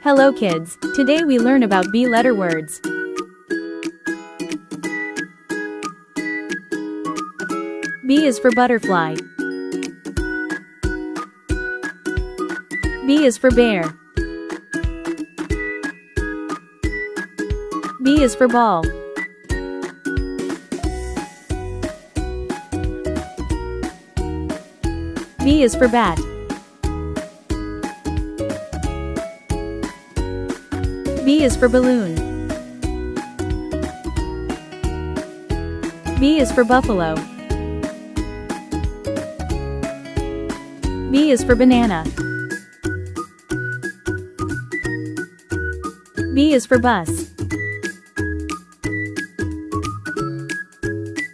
Hello kids, today we learn about B letter words. B is for butterfly. B is for bear. B is for ball. B is for bat. B is for balloon. B is for buffalo. B is for banana. B is for bus.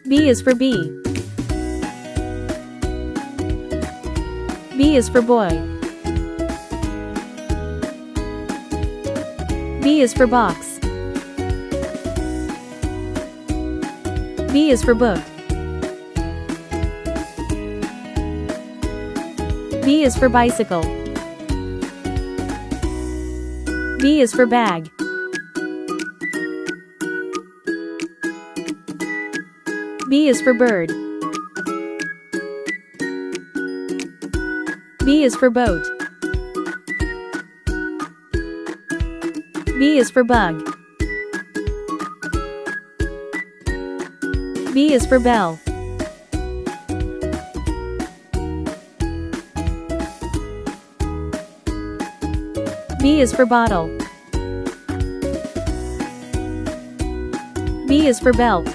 B is for bee. B is for boy. B is for box. B is for book. B is for bicycle. B is for bag. B is for bird. B is for boat. B is for bug. B is for bell. B is for bottle. B is for belt.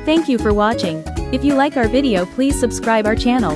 Thank you for watching. If you like our video, please subscribe our channel.